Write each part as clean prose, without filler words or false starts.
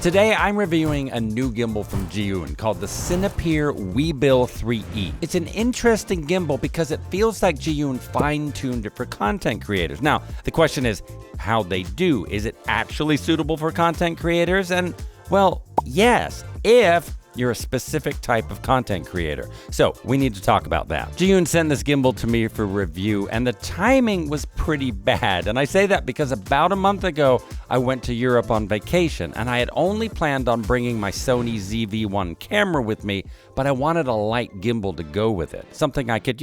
Today I'm reviewing a new gimbal from Zhiyun called the Cinepeer Weebill 3E. It's an interesting gimbal because it feels like Zhiyun fine-tuned it for content creators. Now, the question is, how'd they do? Is it actually suitable for content creators? And, well, yes, if you're a specific type of content creator. So we need to talk about that. Zhiyun sent this gimbal to me for review, and the timing was pretty bad. And I say that because about a month ago, I went to Europe on vacation, and I had only planned on bringing my Sony ZV-1 camera with me, but I wanted a light gimbal to go with it. Something I could,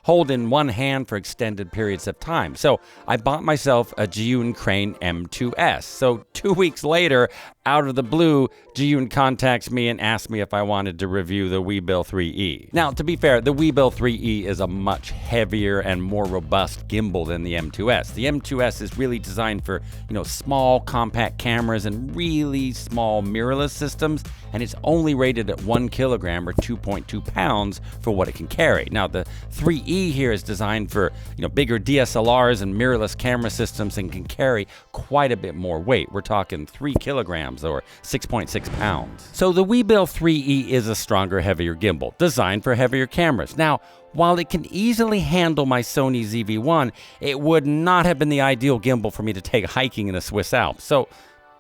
hold in one hand for extended periods of time. So I bought myself a Zhiyun Crane M2S. So 2 weeks later, out of the blue, Zhiyun contacts me and asks me if I wanted to review the Weebill 3E. Now, to be fair, the Weebill 3E is a much heavier and more robust gimbal than the M2S. The M2S is really designed for, small, compact cameras and really small mirrorless systems, and it's only rated at 1 kilogram or 2.2 pounds for what it can carry. Now, the 3E here is designed for, bigger DSLRs and mirrorless camera systems and can carry quite a bit more weight. We're talking 3 kilograms or 6.6 pounds. So the Weebill 3E is a stronger, heavier gimbal, designed for heavier cameras. Now, while it can easily handle my Sony ZV-1, it would not have been the ideal gimbal for me to take hiking in the Swiss Alps. So,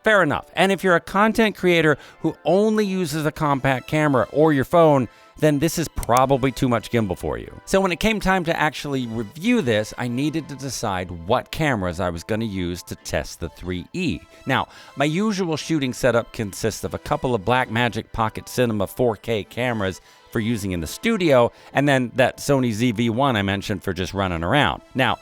fair enough. And if you're a content creator who only uses a compact camera or your phone, then this is probably too much gimbal for you. So when it came time to actually review this, I needed to decide what cameras I was going to use to test the 3E. Now, my usual shooting setup consists of a couple of Blackmagic Pocket Cinema 4K cameras for using in the studio, and then that Sony ZV-1 I mentioned for just running around. Now,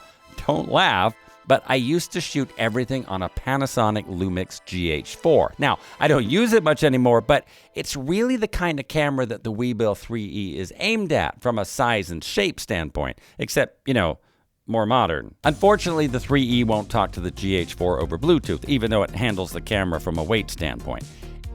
don't laugh, but I used to shoot everything on a Panasonic Lumix GH4. Now, I don't use it much anymore, but it's really the kind of camera that the Weebill 3E is aimed at from a size and shape standpoint, except, more modern. Unfortunately, the 3E won't talk to the GH4 over Bluetooth, even though it handles the camera from a weight standpoint.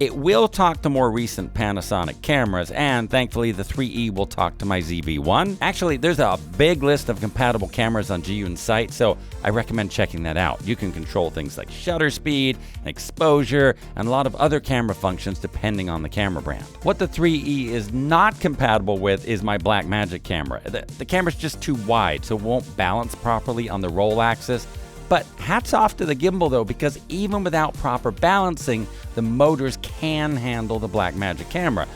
It will talk to more recent Panasonic cameras, and thankfully the 3E will talk to my ZV-1. Actually, there's a big list of compatible cameras on Zhiyun's site, so I recommend checking that out. You can control things like shutter speed, and exposure, and a lot of other camera functions depending on the camera brand. What the 3E is not compatible with is my Blackmagic camera. The camera's just too wide, so it won't balance properly on the roll axis. But hats off to the gimbal though, because even without proper balancing, the motors can handle the Blackmagic camera.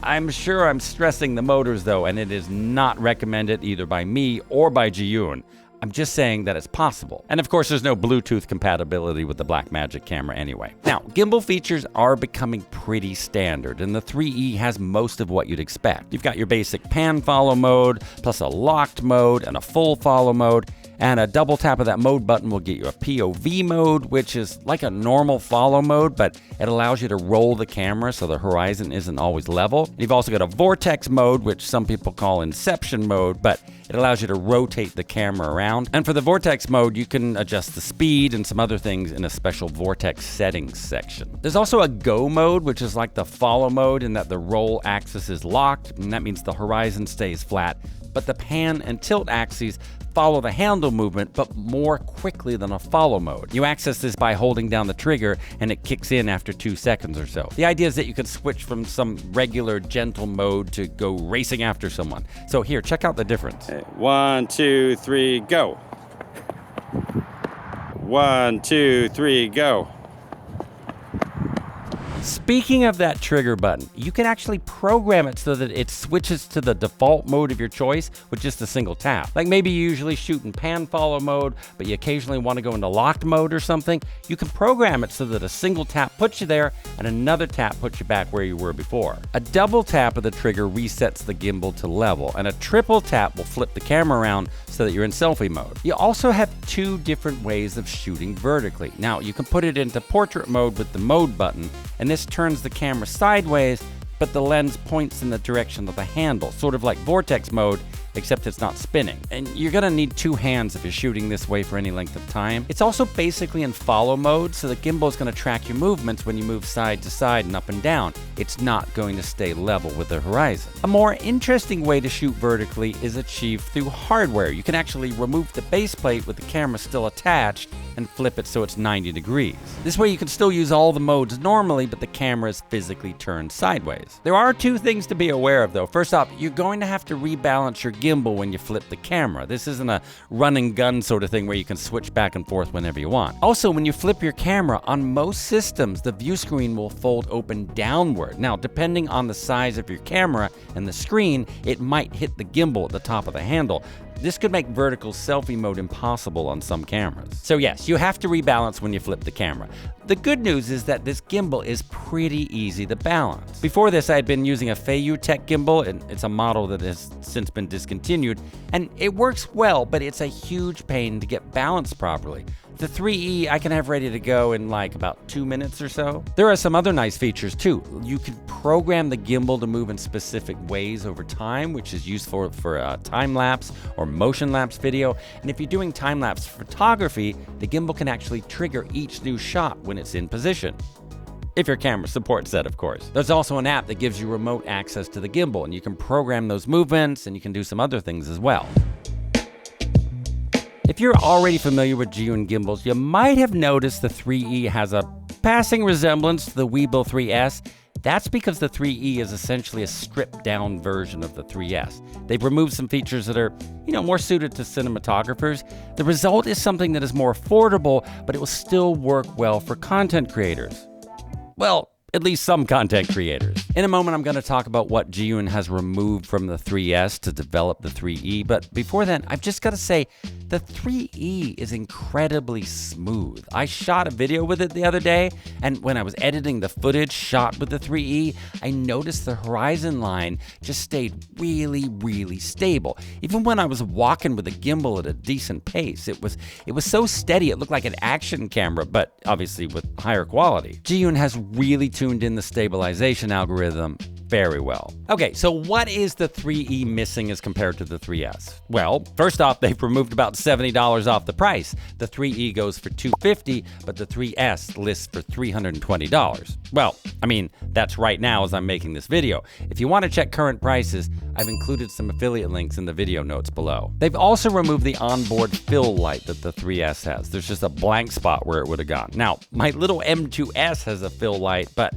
I'm sure I'm stressing the motors though, and it is not recommended either by me or by Zhiyun. I'm just saying that it's possible. And of course, there's no Bluetooth compatibility with the Blackmagic camera anyway. Now, gimbal features are becoming pretty standard, and the 3E has most of what you'd expect. You've got your basic pan follow mode, plus a locked mode and a full follow mode. And a double tap of that mode button will get you a POV mode, which is like a normal follow mode, but it allows you to roll the camera so the horizon isn't always level. You've also got a vortex mode, which some people call inception mode, but it allows you to rotate the camera around. And for the vortex mode, you can adjust the speed and some other things in a special vortex settings section. There's also a go mode, which is like the follow mode in that the roll axis is locked, and that means the horizon stays flat, but the pan and tilt axes follow the handle movement, but more quickly than a follow mode. You access this by holding down the trigger, and it kicks in after 2 seconds or so. The idea is that you can switch from some regular gentle mode to go racing after someone. So here, check out the difference. 1, 2, 3, go. 1, 2, 3, go. Speaking of that trigger button, you can actually program it so that it switches to the default mode of your choice with just a single tap. Like maybe you usually shoot in pan follow mode, but you occasionally want to go into locked mode or something. You can program it so that a single tap puts you there and another tap puts you back where you were before. A double tap of the trigger resets the gimbal to level, and a triple tap will flip the camera around so that you're in selfie mode. You also have 2 different ways of shooting vertically. Now, you can put it into portrait mode with the mode button, and this turns the camera sideways, but the lens points in the direction of the handle, sort of like vortex mode, except it's not spinning. And you're gonna need two hands if you're shooting this way for any length of time. It's also basically in follow mode, so the gimbal is gonna track your movements when you move side to side and up and down. It's not going to stay level with the horizon. A more interesting way to shoot vertically is achieved through hardware. You can actually remove the base plate with the camera still attached and flip it so it's 90 degrees. This way you can still use all the modes normally, but the camera is physically turned sideways. There are two things to be aware of though. First off, you're going to have to rebalance your gimbal when you flip the camera. This isn't a run and gun sort of thing where you can switch back and forth whenever you want. Also, when you flip your camera, on most systems, the view screen will fold open downward. Now, depending on the size of your camera and the screen, it might hit the gimbal at the top of the handle. This could make vertical selfie mode impossible on some cameras. So yes, you have to rebalance when you flip the camera. The good news is that this gimbal is pretty easy to balance. Before this, I had been using a Feiyu Tech gimbal, and it's a model that has since been discontinued, and it works well, but it's a huge pain to get balanced properly. The 3E I can have ready to go in like about 2 minutes or so. There are some other nice features too. You can program the gimbal to move in specific ways over time, which is useful for time-lapse or motion-lapse video. And if you're doing time-lapse photography, the gimbal can actually trigger each new shot when it's in position. If your camera supports that, of course. There's also an app that gives you remote access to the gimbal, and you can program those movements, and you can do some other things as well. If you're already familiar with Zhiyun gimbals, you might have noticed the 3E has a passing resemblance to the Weebill 3S. That's because the 3E is essentially a stripped-down version of the 3S. They've removed some features that are, more suited to cinematographers. The result is something that is more affordable, but it will still work well for content creators. Well, at least some content creators. In a moment, I'm going to talk about what Zhiyun has removed from the 3S to develop the 3E, but before then, I've just got to say, the 3E is incredibly smooth. I shot a video with it the other day, and when I was editing the footage shot with the 3E, I noticed the horizon line just stayed really, really stable. Even when I was walking with the gimbal at a decent pace, it was so steady, it looked like an action camera, but obviously with higher quality. Zhiyun has really tuned in the stabilization algorithm very well. Okay, so what is the 3E missing as compared to the 3S? Well, first off, they've removed about $70 off the price. The 3E goes for $250, but the 3S lists for $320. Well, that's right now as I'm making this video. If you want to check current prices, I've included some affiliate links in the video notes below. They've also removed the onboard fill light that the 3S has. There's just a blank spot where it would have gone. Now, my little M2S has a fill light, but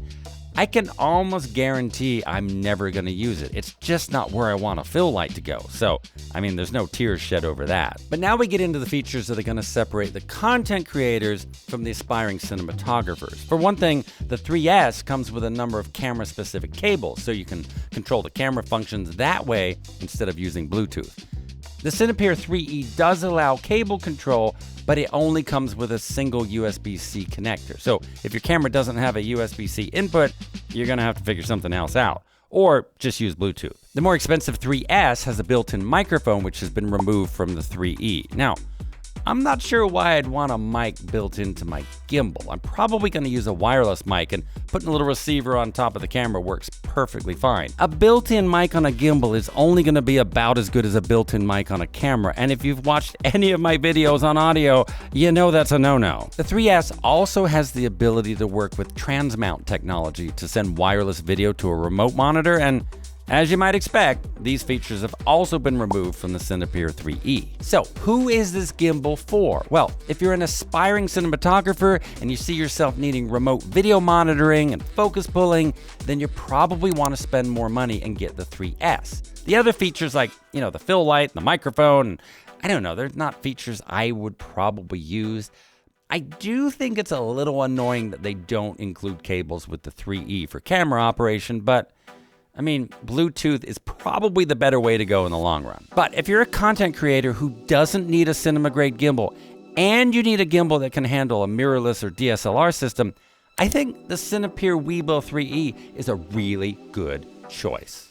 I can almost guarantee I'm never going to use it. It's just not where I want a fill light to go. So, there's no tears shed over that. But now we get into the features that are going to separate the content creators from the aspiring cinematographers. For one thing, the 3S comes with a number of camera-specific cables, so you can control the camera functions that way instead of using Bluetooth. The Cinepeer 3E does allow cable control, but it only comes with a single USB-C connector. So if your camera doesn't have a USB-C input, you're gonna have to figure something else out, or just use Bluetooth. The more expensive 3S has a built-in microphone, which has been removed from the 3E. Now, I'm not sure why I'd want a mic built into my gimbal. I'm probably going to use a wireless mic, and putting a little receiver on top of the camera works perfectly fine. A built-in mic on a gimbal is only going to be about as good as a built-in mic on a camera, and if you've watched any of my videos on audio, you know that's a no-no. The 3S also has the ability to work with transmount technology to send wireless video to a remote monitor, and as you might expect, these features have also been removed from the Cinepeer 3E. So, who is this gimbal for? Well, if you're an aspiring cinematographer and you see yourself needing remote video monitoring and focus pulling, then you probably want to spend more money and get the 3S. The other features like, the fill light, the microphone, they're not features I would probably use. I do think it's a little annoying that they don't include cables with the 3E for camera operation, but Bluetooth is probably the better way to go in the long run. But if you're a content creator who doesn't need a cinema-grade gimbal, and you need a gimbal that can handle a mirrorless or DSLR system, I think the Cinepeer Weebill 3E is a really good choice.